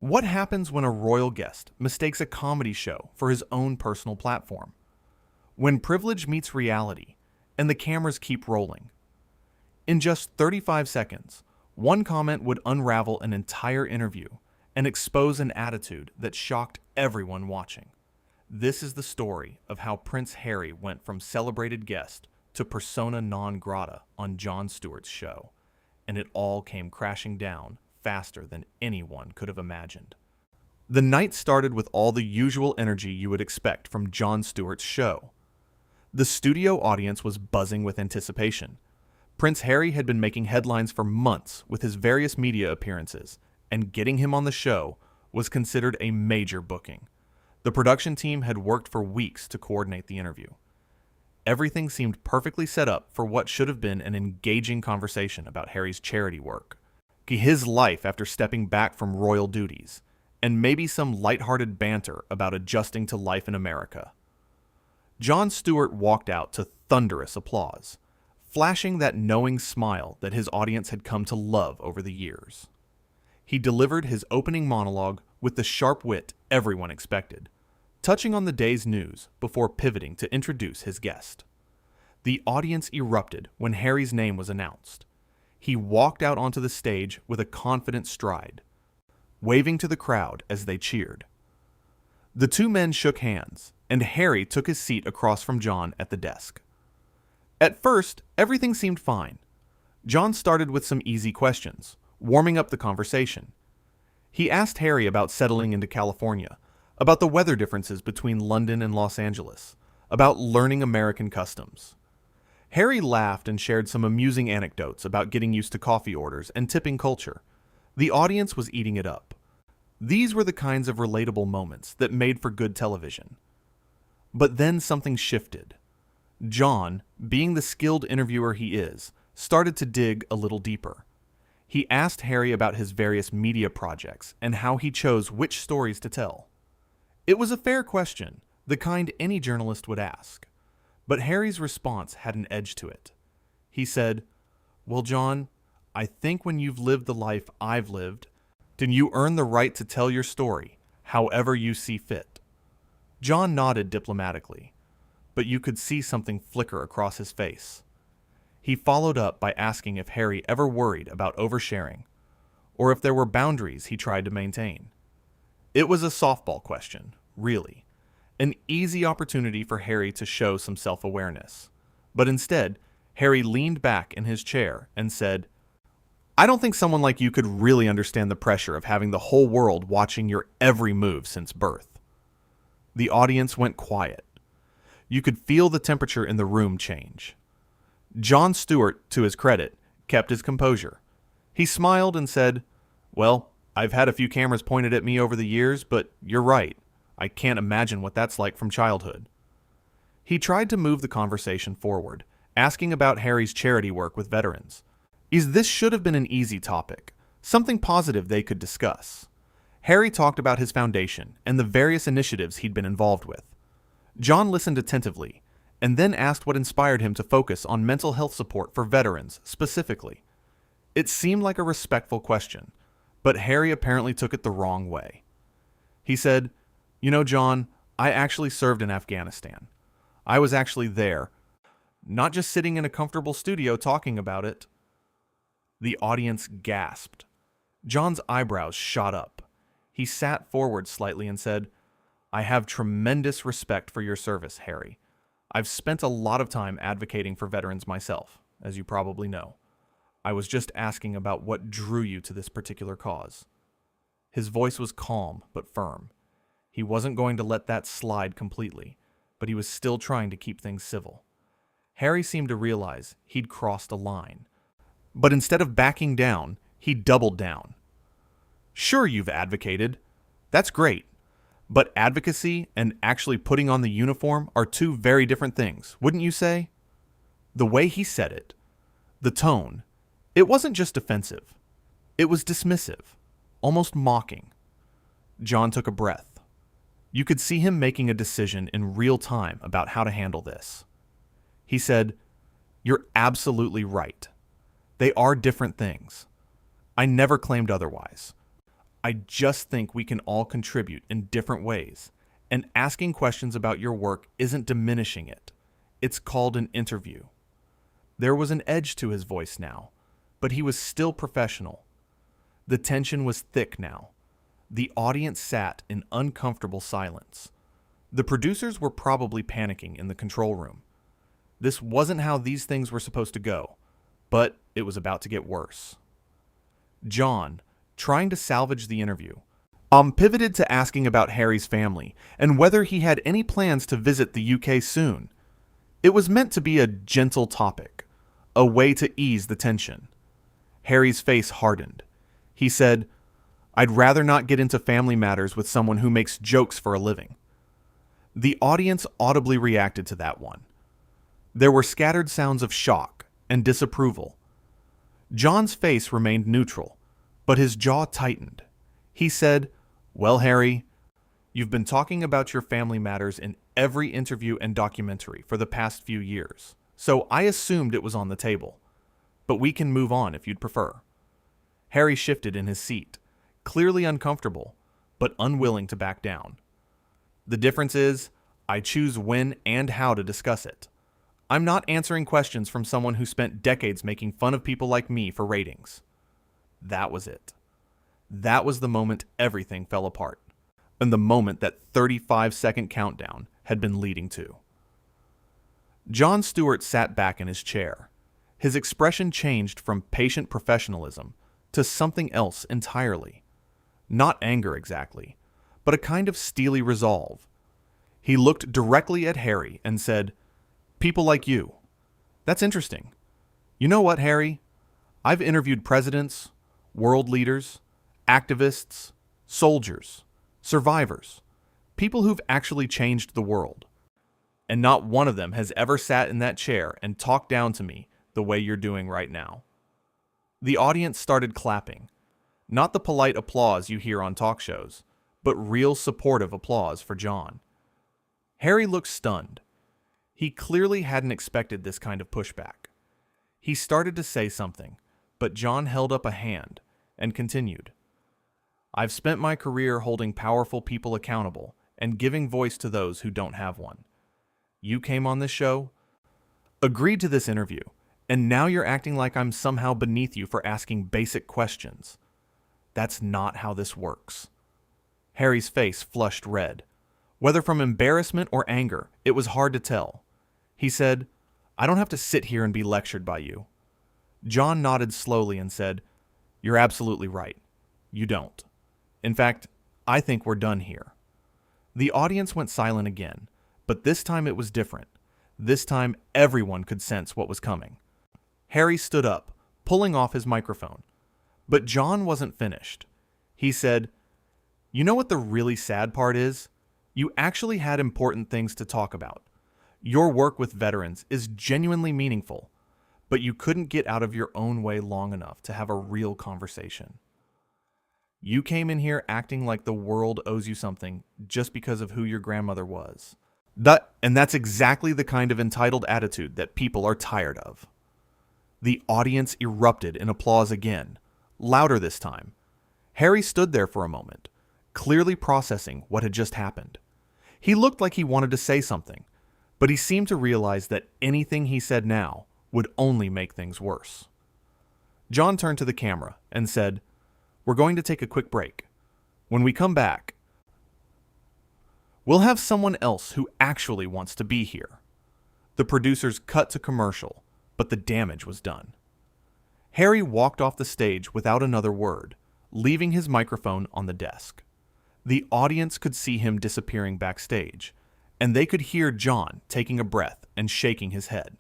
What happens when a royal guest mistakes a comedy show for his own personal platform? When privilege meets reality and the cameras keep rolling. In just 35 seconds, one comment would unravel an entire interview and expose an attitude that shocked everyone watching. This is the story of how Prince Harry went from celebrated guest to persona non grata on Jon Stewart's show, and it all came crashing down faster than anyone could have imagined. The night started with all the usual energy you would expect from Jon Stewart's show. The studio audience was buzzing with anticipation. Prince Harry had been making headlines for months with his various media appearances, and getting him on the show was considered a major booking. The production team had worked for weeks to coordinate the interview. Everything seemed perfectly set up for what should have been an engaging conversation about Harry's charity work, his life after stepping back from royal duties, and maybe some lighthearted banter about adjusting to life in America. Jon Stewart walked out to thunderous applause, flashing that knowing smile that his audience had come to love over the years. He delivered his opening monologue with the sharp wit everyone expected, touching on the day's news before pivoting to introduce his guest. The audience erupted when Harry's name was announced. He walked out onto the stage with a confident stride, waving to the crowd as they cheered. The two men shook hands, and Harry took his seat across from Jon at the desk. At first, everything seemed fine. Jon started with some easy questions, warming up the conversation. He asked Harry about settling into California, about the weather differences between London and Los Angeles, about learning American customs. Harry laughed and shared some amusing anecdotes about getting used to coffee orders and tipping culture. The audience was eating it up. These were the kinds of relatable moments that made for good television. But then something shifted. Jon, being the skilled interviewer he is, started to dig a little deeper. He asked Harry about his various media projects and how he chose which stories to tell. It was a fair question, the kind any journalist would ask. But Harry's response had an edge to it. He said, "Well, Jon, I think when you've lived the life I've lived, then you earn the right to tell your story, however you see fit." Jon nodded diplomatically, but you could see something flicker across his face. He followed up by asking if Harry ever worried about oversharing, or if there were boundaries he tried to maintain. It was a softball question, really. An easy opportunity for Harry to show some self-awareness. But instead, Harry leaned back in his chair and said, "I don't think someone like you could really understand the pressure of having the whole world watching your every move since birth." The audience went quiet. You could feel the temperature in the room change. Jon Stewart, to his credit, kept his composure. He smiled and said, "Well, I've had a few cameras pointed at me over the years, but you're right. I can't imagine what that's like from childhood." He tried to move the conversation forward, asking about Harry's charity work with veterans. This should have been an easy topic, something positive they could discuss. Harry talked about his foundation and the various initiatives he'd been involved with. Jon listened attentively, and then asked what inspired him to focus on mental health support for veterans specifically. It seemed like a respectful question, but Harry apparently took it the wrong way. He said, "You know, Jon, I actually served in Afghanistan. I was actually there, not just sitting in a comfortable studio talking about it." The audience gasped. Jon's eyebrows shot up. He sat forward slightly and said, "I have tremendous respect for your service, Harry. I've spent a lot of time advocating for veterans myself, as you probably know. I was just asking about what drew you to this particular cause." His voice was calm but firm. He wasn't going to let that slide completely, but he was still trying to keep things civil. Harry seemed to realize he'd crossed a line. But instead of backing down, he doubled down. "Sure, you've advocated. That's great. But advocacy and actually putting on the uniform are two very different things, wouldn't you say?" The way he said it, the tone, it wasn't just offensive. It was dismissive, almost mocking. Jon took a breath. You could see him making a decision in real time about how to handle this. He said, "You're absolutely right. They are different things. I never claimed otherwise. I just think we can all contribute in different ways, and asking questions about your work isn't diminishing it. It's called an interview. There was an edge to his voice now, but he was still professional. The tension was thick now. The audience sat in uncomfortable silence. The producers were probably panicking in the control room. This wasn't how these things were supposed to go, but it was about to get worse. Jon, trying to salvage the interview, pivoted to asking about Harry's family and whether he had any plans to visit the UK soon. It was meant to be a gentle topic, a way to ease the tension. Harry's face hardened. He said, "I'd rather not get into family matters with someone who makes jokes for a living." The audience audibly reacted to that one. There were scattered sounds of shock and disapproval. Jon's face remained neutral, but his jaw tightened. He said, "Well, Harry, you've been talking about your family matters in every interview and documentary for the past few years, so I assumed it was on the table. But we can move on if you'd prefer." Harry shifted in his seat, clearly uncomfortable, but unwilling to back down. "The difference is, I choose when and how to discuss it. I'm not answering questions from someone who spent decades making fun of people like me for ratings." That was it. That was the moment everything fell apart, and the moment that 35-second countdown had been leading to. Jon Stewart sat back in his chair. His expression changed from patient professionalism to something else entirely. Not anger exactly, but a kind of steely resolve. He looked directly at Harry and said, "People like you. That's interesting. You know what, Harry? I've interviewed presidents, world leaders, activists, soldiers, survivors, people who've actually changed the world. And not one of them has ever sat in that chair and talked down to me the way you're doing right now." The audience started clapping. Not the polite applause you hear on talk shows, but real supportive applause for Jon. Harry looked stunned. He clearly hadn't expected this kind of pushback. He started to say something, but Jon held up a hand and continued. "I've spent my career holding powerful people accountable and giving voice to those who don't have one. You came on this show, agreed to this interview, and now you're acting like I'm somehow beneath you for asking basic questions. That's not how this works." Harry's face flushed red. Whether from embarrassment or anger, it was hard to tell. He said, "I don't have to sit here and be lectured by you." Jon nodded slowly and said, "You're absolutely right. You don't. In fact, I think we're done here." The audience went silent again, but this time it was different. This time everyone could sense what was coming. Harry stood up, pulling off his microphone. But Jon wasn't finished. He said, "You know what the really sad part is? You actually had important things to talk about. Your work with veterans is genuinely meaningful, but you couldn't get out of your own way long enough to have a real conversation. You came in here acting like the world owes you something just because of who your grandmother was. And that's exactly the kind of entitled attitude that people are tired of." The audience erupted in applause again, louder this time. Harry stood there for a moment, clearly processing what had just happened. He looked like he wanted to say something, but he seemed to realize that anything he said now would only make things worse. Jon turned to the camera and said, "We're going to take a quick break. When we come back, we'll have someone else who actually wants to be here." The producers cut to commercial, but the damage was done. Harry walked off the stage without another word, leaving his microphone on the desk. The audience could see him disappearing backstage, and they could hear Jon taking a breath and shaking his head.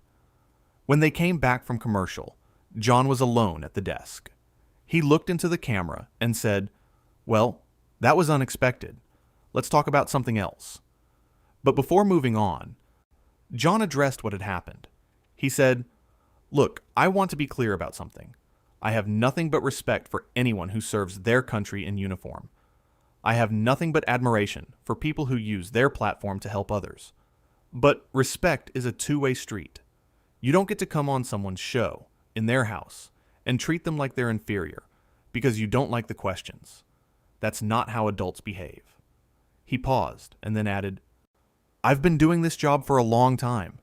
When they came back from commercial, Jon was alone at the desk. He looked into the camera and said, "Well, that was unexpected. Let's talk about something else." But before moving on, Jon addressed what had happened. He said, "Look, I want to be clear about something. I have nothing but respect for anyone who serves their country in uniform. I have nothing but admiration for people who use their platform to help others. But respect is a two-way street. You don't get to come on someone's show, in their house, and treat them like they're inferior, because you don't like the questions. That's not how adults behave." He paused and then added, "I've been doing this job for a long time.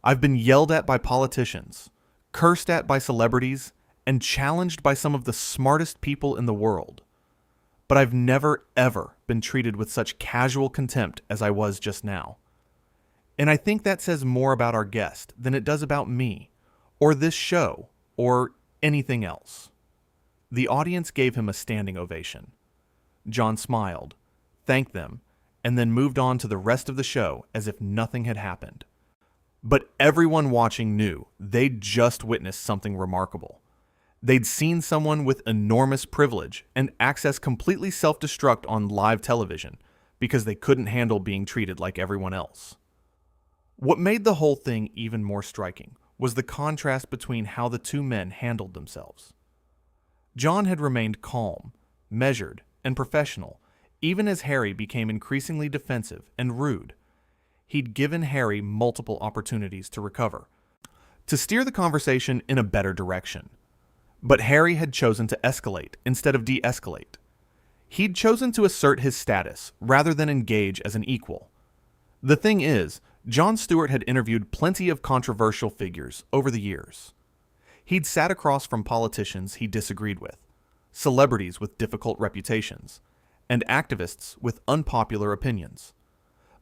I've been yelled at by politicians, cursed at by celebrities, and challenged by some of the smartest people in the world. But I've never, ever been treated with such casual contempt as I was just now. And I think that says more about our guest than it does about me, or this show, or anything else." The audience gave him a standing ovation. Jon smiled, thanked them, and then moved on to the rest of the show as if nothing had happened. But everyone watching knew they'd just witnessed something remarkable. They'd seen someone with enormous privilege and access completely self-destruct on live television because they couldn't handle being treated like everyone else. What made the whole thing even more striking was the contrast between how the two men handled themselves. Jon had remained calm, measured, and professional, even as Harry became increasingly defensive and rude. He'd given Harry multiple opportunities to recover, to steer the conversation in a better direction. But Harry had chosen to escalate instead of de-escalate. He'd chosen to assert his status rather than engage as an equal. The thing is, Jon Stewart had interviewed plenty of controversial figures over the years. He'd sat across from politicians he disagreed with, celebrities with difficult reputations, and activists with unpopular opinions.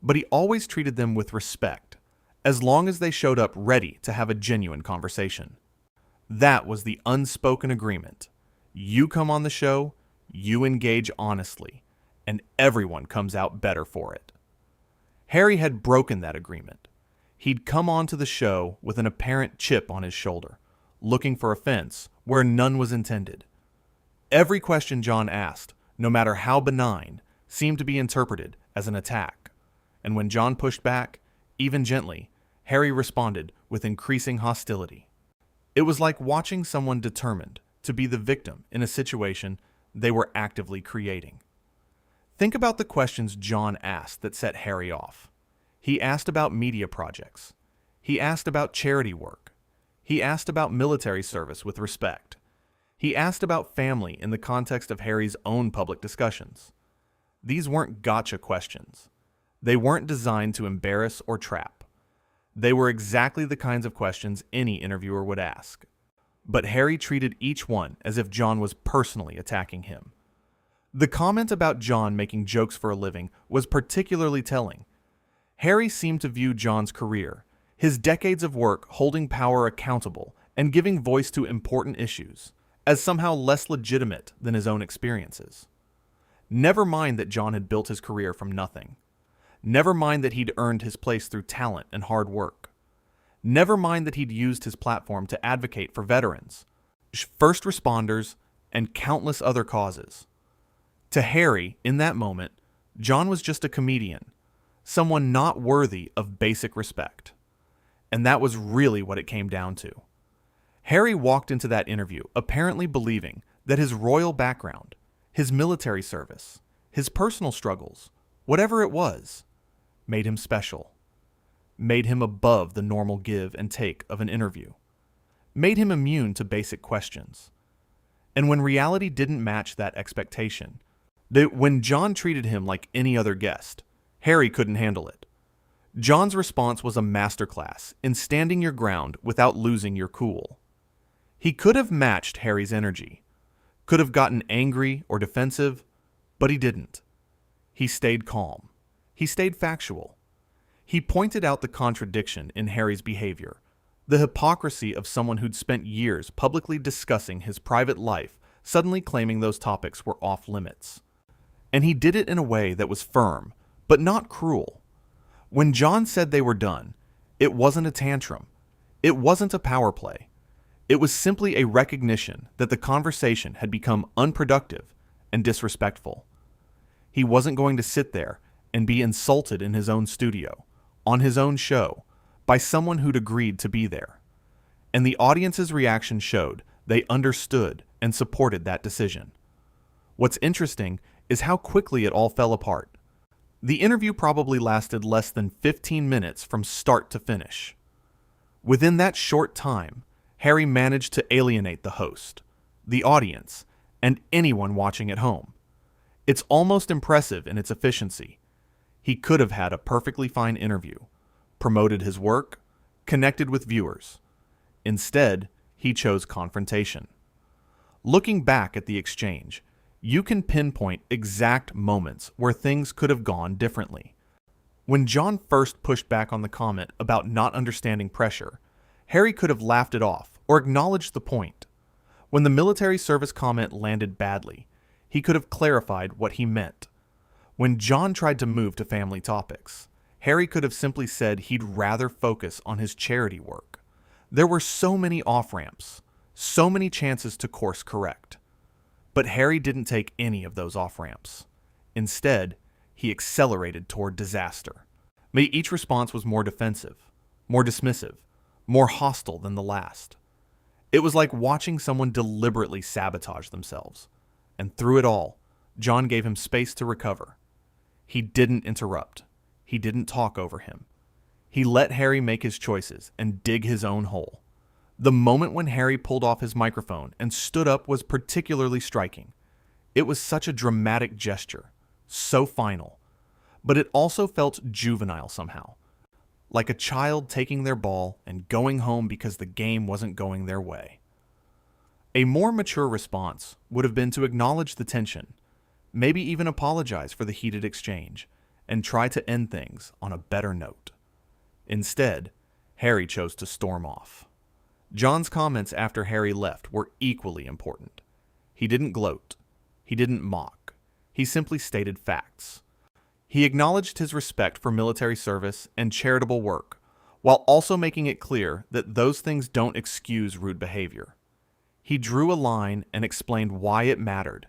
But he always treated them with respect, as long as they showed up ready to have a genuine conversation. That was the unspoken agreement. You come on the show, you engage honestly, and everyone comes out better for it. Harry had broken that agreement. He'd come onto the show with an apparent chip on his shoulder, looking for offense where none was intended. Every question Jon asked, no matter how benign, seemed to be interpreted as an attack. And when Jon pushed back, even gently, Harry responded with increasing hostility. It was like watching someone determined to be the victim in a situation they were actively creating. Think about the questions Jon asked that set Harry off. He asked about media projects. He asked about charity work. He asked about military service with respect. He asked about family in the context of Harry's own public discussions. These weren't gotcha questions. They weren't designed to embarrass or trap. They were exactly the kinds of questions any interviewer would ask. But Harry treated each one as if Jon was personally attacking him. The comment about Jon making jokes for a living was particularly telling. Harry seemed to view Jon's career, his decades of work holding power accountable and giving voice to important issues, as somehow less legitimate than his own experiences. Never mind that Jon had built his career from nothing. Never mind that he'd earned his place through talent and hard work. Never mind that he'd used his platform to advocate for veterans, first responders, and countless other causes. To Harry, in that moment, Jon was just a comedian, someone not worthy of basic respect. And that was really what it came down to. Harry walked into that interview apparently believing that his royal background, his military service, his personal struggles, whatever it was, made him special, made him above the normal give and take of an interview, made him immune to basic questions. And when reality didn't match that expectation, when Jon treated him like any other guest, Harry couldn't handle it. Jon's response was a masterclass in standing your ground without losing your cool. He could have matched Harry's energy, could have gotten angry or defensive, but he didn't. He stayed calm. He stayed factual. He pointed out the contradiction in Harry's behavior, the hypocrisy of someone who'd spent years publicly discussing his private life, suddenly claiming those topics were off limits. And he did it in a way that was firm, but not cruel. When Jon said they were done, it wasn't a tantrum. It wasn't a power play. It was simply a recognition that the conversation had become unproductive and disrespectful. He wasn't going to sit there and be insulted in his own studio, on his own show, by someone who'd agreed to be there. And the audience's reaction showed they understood and supported that decision. What's interesting is how quickly it all fell apart. The interview probably lasted less than 15 minutes from start to finish. Within that short time, Harry managed to alienate the host, the audience, and anyone watching at home. It's almost impressive in its efficiency. He could have had a perfectly fine interview, promoted his work, connected with viewers. Instead, he chose confrontation. Looking back at the exchange, you can pinpoint exact moments where things could have gone differently. When Jon first pushed back on the comment about not understanding pressure, Harry could have laughed it off or acknowledged the point. When the military service comment landed badly, he could have clarified what he meant. When Jon tried to move to family topics, Harry could have simply said he'd rather focus on his charity work. There were so many off-ramps, so many chances to course correct. But Harry didn't take any of those off-ramps. Instead, he accelerated toward disaster. Each response was more defensive, more dismissive, more hostile than the last. It was like watching someone deliberately sabotage themselves. And through it all, Jon gave him space to recover. He didn't interrupt. He didn't talk over him. He let Harry make his choices and dig his own hole. The moment when Harry pulled off his microphone and stood up was particularly striking. It was such a dramatic gesture, so final, but it also felt juvenile somehow, like a child taking their ball and going home because the game wasn't going their way. A more mature response would have been to acknowledge the tension, maybe even apologize for the heated exchange, and try to end things on a better note. Instead, Harry chose to storm off. Jon's comments after Harry left were equally important. He didn't gloat. He didn't mock. He simply stated facts. He acknowledged his respect for military service and charitable work, while also making it clear that those things don't excuse rude behavior. He drew a line and explained why it mattered,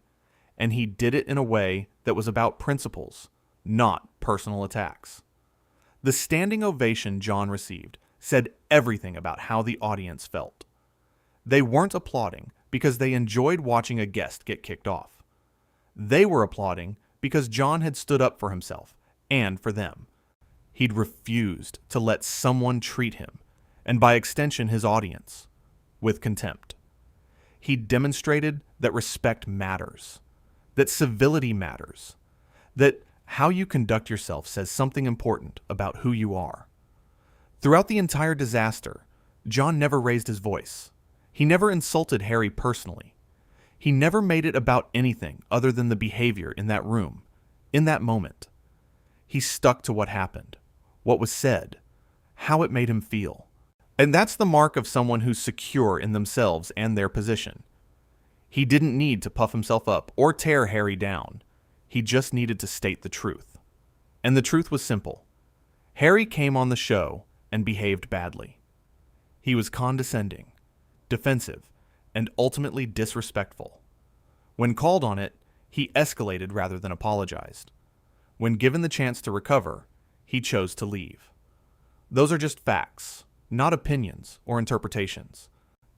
and he did it in a way that was about principles, not personal attacks. The standing ovation Jon received said everything about how the audience felt. They weren't applauding because they enjoyed watching a guest get kicked off. They were applauding because Jon had stood up for himself and for them. He'd refused to let someone treat him, and by extension his audience, with contempt. He demonstrated that respect matters, that civility matters, that how you conduct yourself says something important about who you are. Throughout the entire disaster, Jon never raised his voice. He never insulted Harry personally. He never made it about anything other than the behavior in that room, in that moment. He stuck to what happened, what was said, how it made him feel. And that's the mark of someone who's secure in themselves and their position. He didn't need to puff himself up or tear Harry down. He just needed to state the truth. And the truth was simple. Harry came on the show and behaved badly. He was condescending, defensive, and ultimately disrespectful. When called on it, he escalated rather than apologized. When given the chance to recover, he chose to leave. Those are just facts, not opinions or interpretations.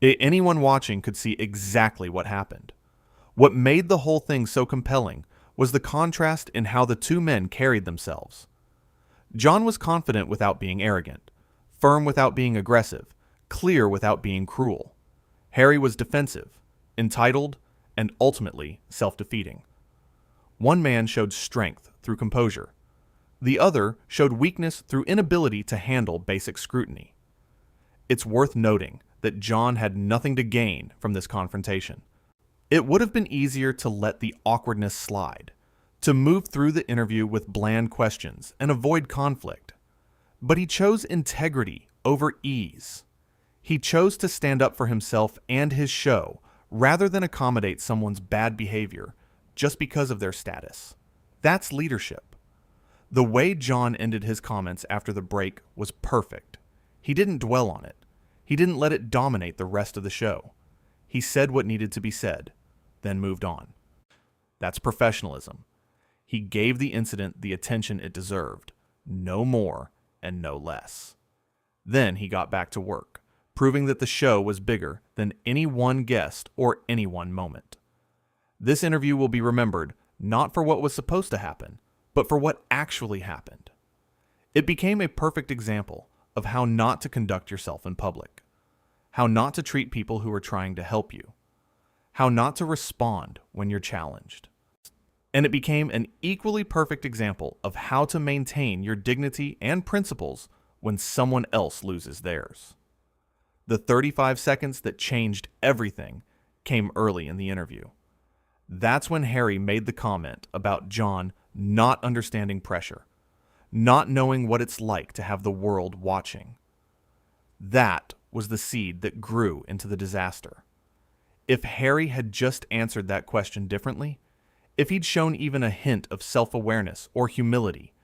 Anyone watching could see exactly what happened. What made the whole thing so compelling was the contrast in how the two men carried themselves. Jon was confident without being arrogant, firm without being aggressive, clear without being cruel. Harry was defensive, entitled, and ultimately self-defeating. One man showed strength through composure. The other showed weakness through inability to handle basic scrutiny. It's worth noting that Jon had nothing to gain from this confrontation. It would have been easier to let the awkwardness slide, to move through the interview with bland questions and avoid conflict. But he chose integrity over ease. He chose to stand up for himself and his show rather than accommodate someone's bad behavior just because of their status. That's leadership. The way Jon ended his comments after the break was perfect. He didn't dwell on it. He didn't let it dominate the rest of the show. He said what needed to be said, then moved on. That's professionalism. He gave the incident the attention it deserved, no more and no less. Then he got back to work, proving that the show was bigger than any one guest or any one moment. This interview will be remembered not for what was supposed to happen, but for what actually happened. It became a perfect example of how not to conduct yourself in public, how not to treat people who are trying to help you, how not to respond when you're challenged. and it became an equally perfect example of how to maintain your dignity and principles when someone else loses theirs. The 35 seconds that changed everything came early in the interview. That's when Harry made the comment about Jon not understanding pressure, not knowing what it's like to have the world watching. That was the seed that grew into the disaster. If Harry had just answered that question differently, if he'd shown even a hint of self-awareness or humility,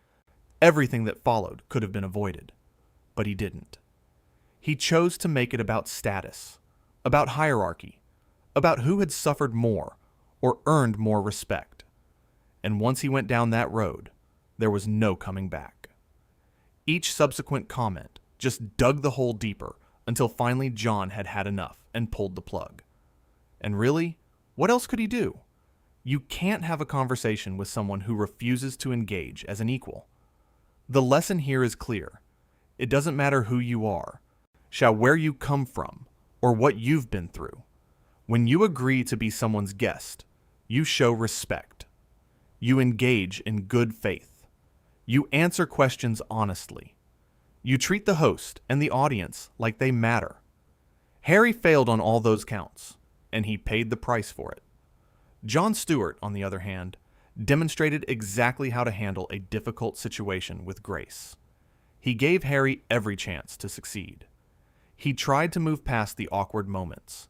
everything that followed could have been avoided. But he didn't. He chose to make it about status, about hierarchy, about who had suffered more or earned more respect. And once he went down that road, there was no coming back. Each subsequent comment just dug the hole deeper until finally Jon had had enough and pulled the plug. And really, what else could he do? You can't have a conversation with someone who refuses to engage as an equal. The lesson here is clear. It doesn't matter who you are, where you come from, or what you've been through. When you agree to be someone's guest, you show respect. You engage in good faith. You answer questions honestly. You treat the host and the audience like they matter. Harry failed on all those counts, and he paid the price for it. Jon Stewart, on the other hand, demonstrated exactly how to handle a difficult situation with grace. He gave Harry every chance to succeed. He tried to move past the awkward moments.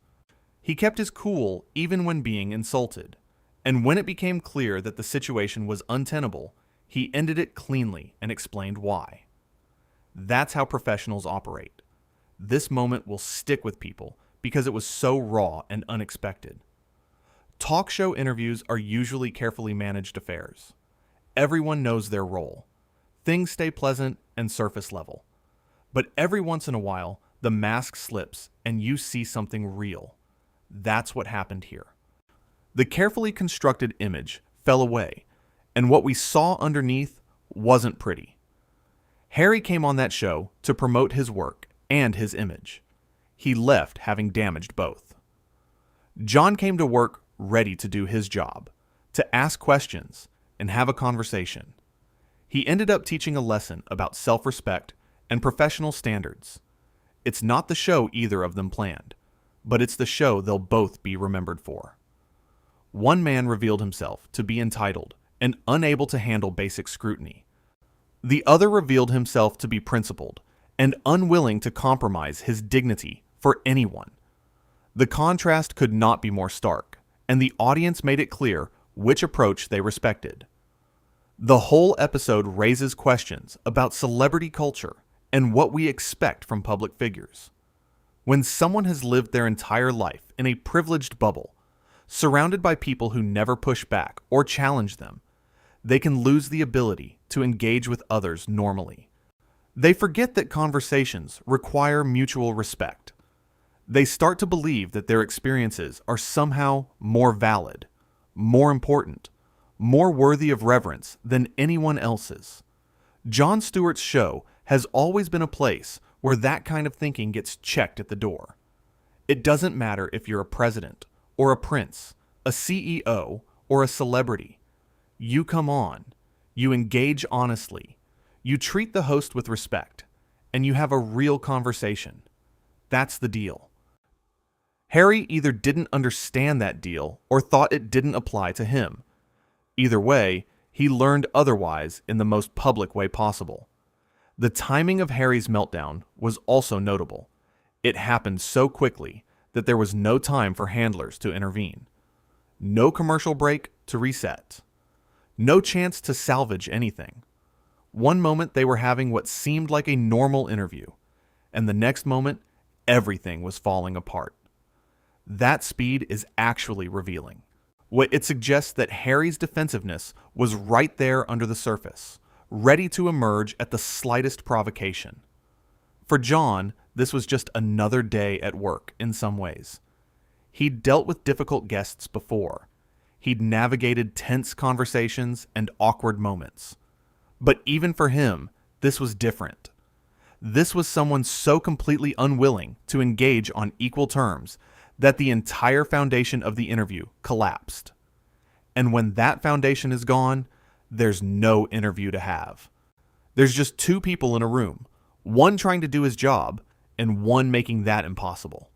He kept his cool even when being insulted, and when it became clear that the situation was untenable, he ended it cleanly and explained why. That's how professionals operate. This moment will stick with people because it was so raw and unexpected. Talk show interviews are usually carefully managed affairs. Everyone knows their role. Things stay pleasant and surface level. But every once in a while, the mask slips and you see something real. That's what happened here. The carefully constructed image fell away, and what we saw underneath wasn't pretty. Harry came on that show to promote his work and his image. He left having damaged both. Jon came to work ready to do his job, to ask questions and have a conversation. He ended up teaching a lesson about self-respect and professional standards. It's not the show either of them planned, but it's the show they'll both be remembered for. One man revealed himself to be entitled and unable to handle basic scrutiny. The other revealed himself to be principled and unwilling to compromise his dignity for anyone. The contrast could not be more stark, and the audience made it clear which approach they respected. The whole episode raises questions about celebrity culture and what we expect from public figures. When someone has lived their entire life in a privileged bubble, surrounded by people who never push back or challenge them, they can lose the ability to engage with others normally. They forget that conversations require mutual respect. They start to believe that their experiences are somehow more valid, more important, more worthy of reverence than anyone else's. Jon Stewart's show has always been a place where that kind of thinking gets checked at the door. It doesn't matter if you're a president or a prince, a CEO or a celebrity. You come on, you engage honestly, you treat the host with respect, and you have a real conversation. That's the deal. Harry either didn't understand that deal or thought it didn't apply to him. Either way, he learned otherwise in the most public way possible. The timing of Harry's meltdown was also notable. It happened so quickly that there was no time for handlers to intervene. No commercial break to reset. No chance to salvage anything. One moment they were having what seemed like a normal interview, and the next moment, everything was falling apart. That speed is actually revealing. It suggests that Harry's defensiveness was right there under the surface, ready to emerge at the slightest provocation. For Jon, this was just another day at work in some ways. He'd dealt with difficult guests before. He'd navigated tense conversations and awkward moments. But even for him, this was different. This was someone so completely unwilling to engage on equal terms that the entire foundation of the interview collapsed. And when that foundation is gone, there's no interview to have. There's just two people in a room, one trying to do his job and one making that impossible.